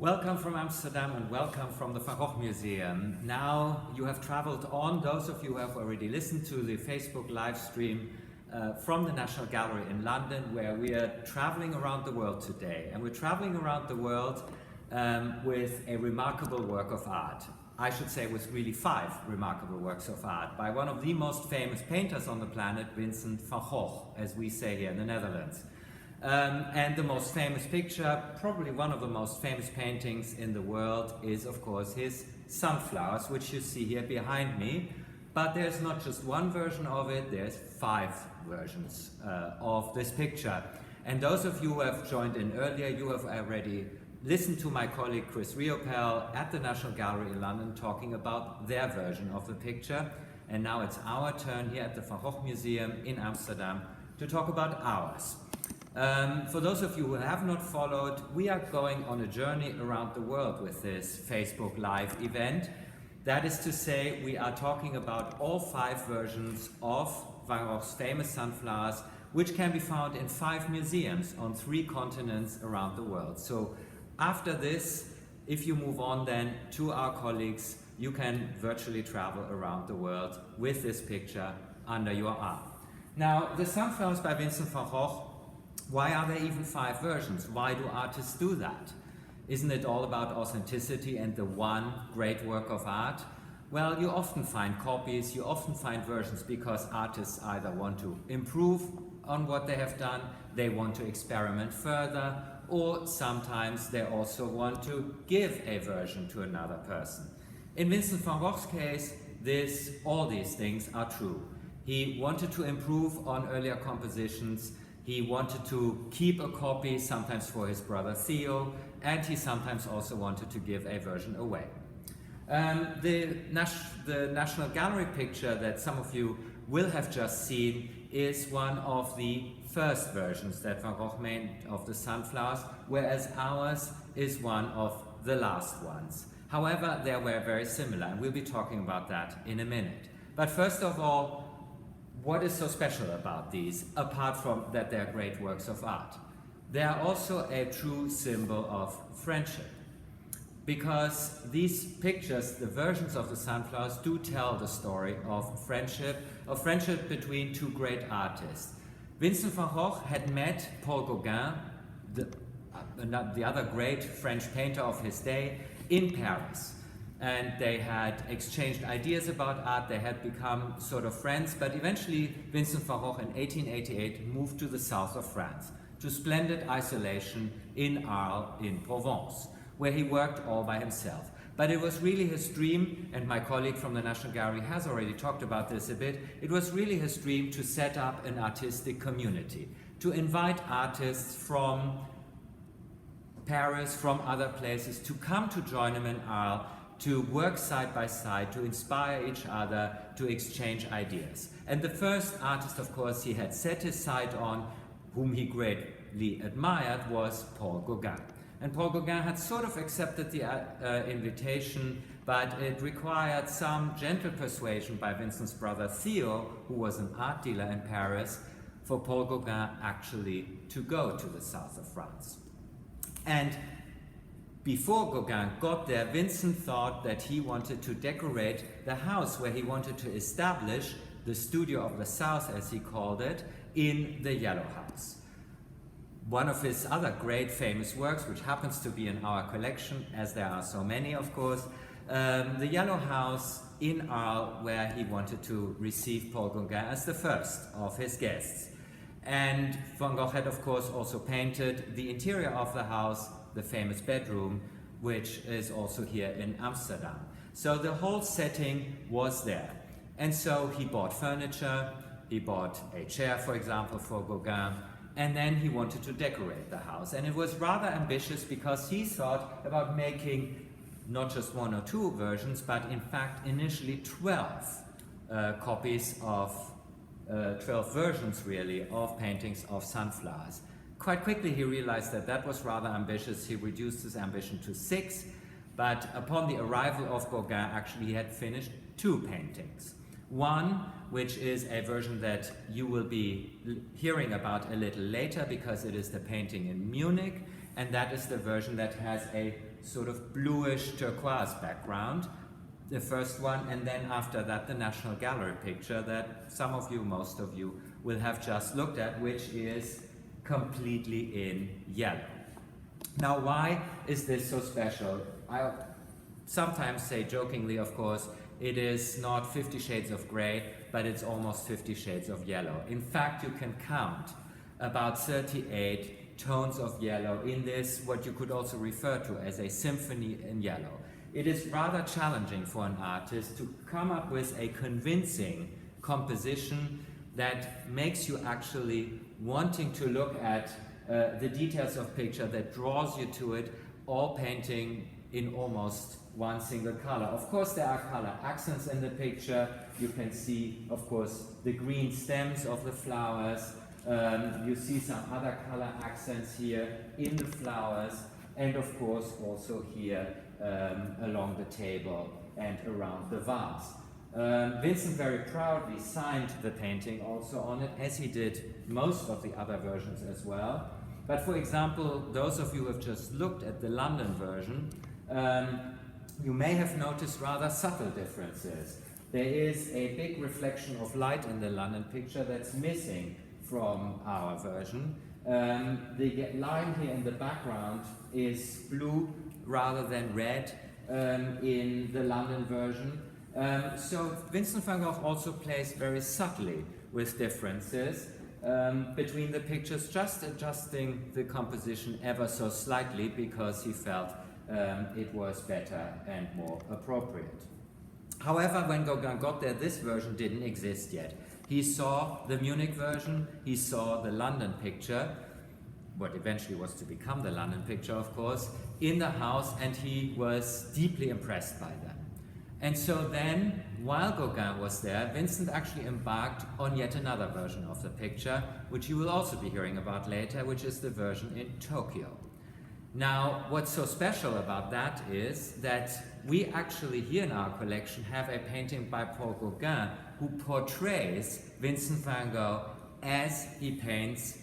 Welcome from Amsterdam and welcome from the Gogh Museum. Now you have traveled on, those of you who have already listened to the Facebook live stream from the National Gallery in London, where we are traveling around the world today. And we're traveling around the world with a remarkable work of art. I should say with really 5 remarkable works of art by one of the most famous painters on the planet, Vincent van Gogh, as we say here in the Netherlands. And the most famous picture, probably one of the most famous paintings in the world, is of course his Sunflowers, which you see here behind me. But there's not just one version of it, there's 5 versions of this picture. And those of you who have joined in earlier, you have already listened to my colleague Chris Riopel at the National Gallery in London talking about their version of the picture. And now it's our turn here at the Van Gogh Museum in Amsterdam to talk about ours. For those of you who have not followed, we are going on a journey around the world with this Facebook Live event. That is to say, we are talking about all 5 versions of Van Gogh's famous Sunflowers, which can be found in 5 museums on 3 continents around the world. So after this, if you move on then to our colleagues, you can virtually travel around the world with this picture under your arm. Now, the Sunflowers by Vincent van Gogh, why are there even 5 versions? Why do artists do that? Isn't it all about authenticity and the one great work of art? Well, you often find copies, you often find versions because artists either want to improve on what they have done, they want to experiment further, or sometimes they also want to give a version to another person. In Vincent van Gogh's case, all these things are true. He wanted to improve on earlier compositions. He wanted to keep a copy, sometimes for his brother Theo, and he sometimes also wanted to give a version away. The National Gallery picture that some of you will have just seen is one of the first versions that Van Gogh made of the Sunflowers, whereas ours is one of the last ones. However, they were very similar, and we'll be talking about that in a minute. But first of all, what is so special about these, apart from that they're great works of art? They are also a true symbol of friendship. Because these pictures, the versions of the Sunflowers, do tell the story of friendship between 2 great artists. Vincent van Gogh had met Paul Gauguin, the other great French painter of his day, in Paris. And they had exchanged ideas about art, they had become sort of friends, but eventually Vincent van Gogh in 1888 moved to the south of France, to splendid isolation in Arles in Provence, where he worked all by himself. But it was really his dream, and my colleague from the National Gallery has already talked about this a bit, it was really his dream to set up an artistic community, to invite artists from Paris, from other places, to come to join him in Arles, to work side by side, to inspire each other, to exchange ideas. And the first artist, of course, he had set his sight on, whom he greatly admired, was Paul Gauguin. And Paul Gauguin had sort of accepted the invitation, but it required some gentle persuasion by Vincent's brother Theo, who was an art dealer in Paris, for Paul Gauguin actually to go to the south of France. And before Gauguin got there, Vincent thought that he wanted to decorate the house where he wanted to establish the Studio of the South, as he called it, in the Yellow House. One of his other great famous works, which happens to be in our collection, as there are so many, of course, the Yellow House in Arles, where he wanted to receive Paul Gauguin as the first of his guests. And Van Gogh had, of course, also painted the interior of the house, the famous bedroom, which is also here in Amsterdam. So the whole setting was there. And so he bought furniture, he bought a chair, for example, for Gauguin, and then he wanted to decorate the house. And it was rather ambitious because he thought about making not just 1 or 2 versions, but in fact initially 12 copies of 12 versions really of paintings of sunflowers. Quite quickly he realized that that was rather ambitious. He reduced his ambition to 6, but upon the arrival of Gauguin, actually he had finished 2 paintings. One, which is a version that you will be hearing about a little later because it is the painting in Munich, and that is the version that has a sort of bluish turquoise background, the first one, and then after that the National Gallery picture that some of you, most of you, will have just looked at, which is completely in yellow. Now, why is this so special? I sometimes say jokingly, of course, it is not 50 shades of gray, but it's almost 50 shades of yellow. In fact, you can count about 38 tones of yellow in this, what you could also refer to as a symphony in yellow. It is rather challenging for an artist to come up with a convincing composition that makes you actually wanting to look at the details of picture, that draws you to it, all painting in almost one single color. Of course, there are color accents in the picture. You can see, of course, the green stems of the flowers. You see some other color accents here in the flowers, and of course also here along the table and around the vase. Vincent very proudly signed the painting also on it, as he did most of the other versions as well. But for example, those of you who have just looked at the London version, you may have noticed rather subtle differences. There is a big reflection of light in the London picture that's missing from our version. The line here in the background is blue rather than red in the London version. So Vincent van Gogh also plays very subtly with differences between the pictures, just adjusting the composition ever so slightly because he felt it was better and more appropriate. However, when Gauguin got there, this version didn't exist yet. He saw the Munich version, he saw the London picture, what eventually was to become the London picture, of course, in the house, and he was deeply impressed by them. And so then, while Gauguin was there, Vincent actually embarked on yet another version of the picture, which you will also be hearing about later, which is the version in Tokyo. Now, what's so special about that is that we actually here in our collection have a painting by Paul Gauguin who portrays Vincent van Gogh as he paints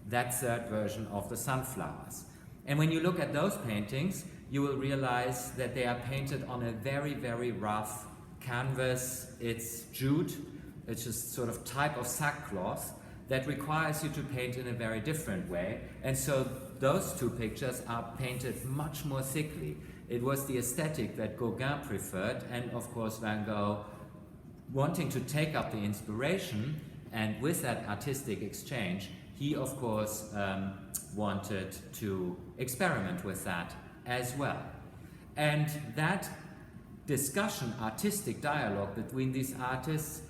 that third version of the sunflowers. And when you look at those paintings, you will realize that they are painted on a very, very rough canvas. It's jute, it's just sort of type of sackcloth that requires you to paint in a very different way. And so those two pictures are painted much more thickly. It was the aesthetic that Gauguin preferred, and of course Van Gogh, wanting to take up the inspiration, and with that artistic exchange, he of course wanted to experiment with that as well. And that discussion, artistic dialogue between these artists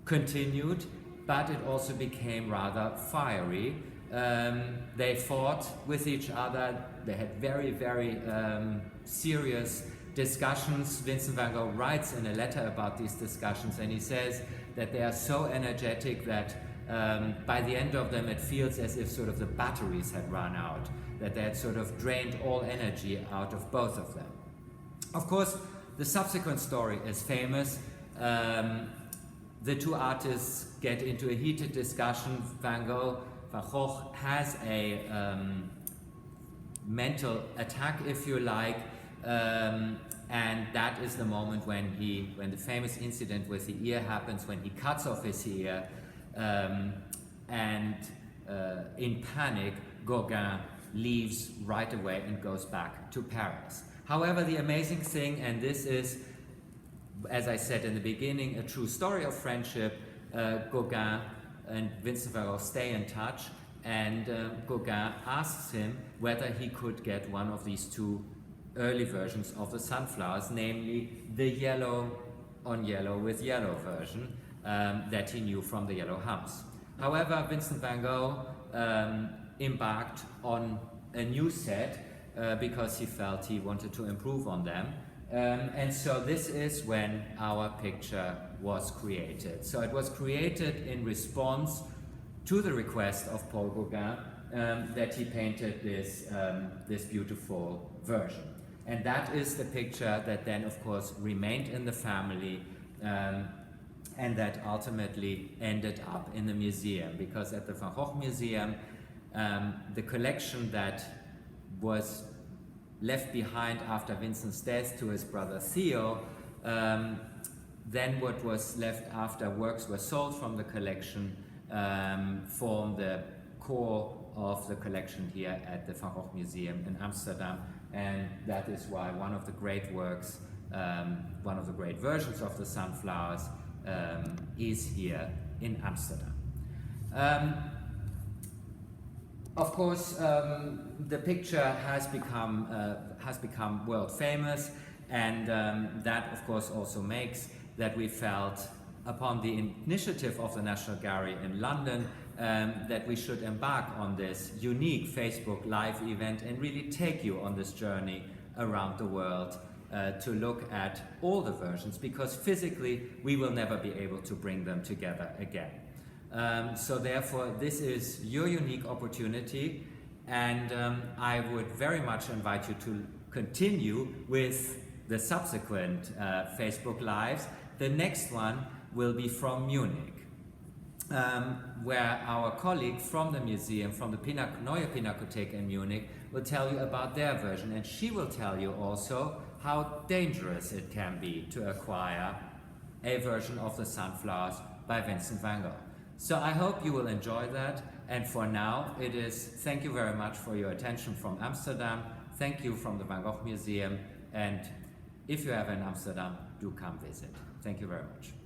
continued, but it also became rather fiery. They fought with each other. They had very, very serious discussions. Vincent van Gogh writes in a letter about these discussions, and he says that they are so energetic that by the end of them it feels as if sort of the batteries had run out, that they had sort of drained all energy out of both of them. Of course, the subsequent story is famous. The two artists get into a heated discussion. Van Gogh has a mental attack, if you like, and that is the moment when the famous incident with the ear happens, when he cuts off his ear, and in panic, Gauguin leaves right away and goes back to Paris. However, the amazing thing, and this is, as I said in the beginning, a true story of friendship, Gauguin and Vincent van Gogh stay in touch, and Gauguin asks him whether he could get one of these two early versions of the sunflowers, namely the yellow on yellow with yellow version that he knew from the Yellow House. However, Vincent van Gogh embarked on a new set because he felt he wanted to improve on them. And so this is when our picture was created. So it was created in response to the request of Paul Gauguin that he painted this beautiful version. And that is the picture that then, of course, remained in the family and that ultimately ended up in the museum, because at the Van Gogh Museum, the collection that was left behind after Vincent's death to his brother Theo. Then what was left after works were sold from the collection formed the core of the collection here at the Van Gogh Museum in Amsterdam, and that is why one of the great works, one of the great versions of the sunflowers is here in Amsterdam. Of course, the picture has become world famous, and that of course also makes that we felt, upon the initiative of the National Gallery in London, that we should embark on this unique Facebook Live event and really take you on this journey around the world to look at all the versions, because physically we will never be able to bring them together again. So therefore this is your unique opportunity, and I would very much invite you to continue with the subsequent Facebook Lives. The next one will be from Munich, where our colleague from the museum, from the Neue Pinakothek in Munich, will tell you about their version, and she will tell you also how dangerous it can be to acquire a version of the sunflowers by Vincent van Gogh. So I hope you will enjoy that, and for now it is thank you very much for your attention from Amsterdam. Thank you from the Van Gogh Museum, and if you are in Amsterdam, do come visit. Thank you very much.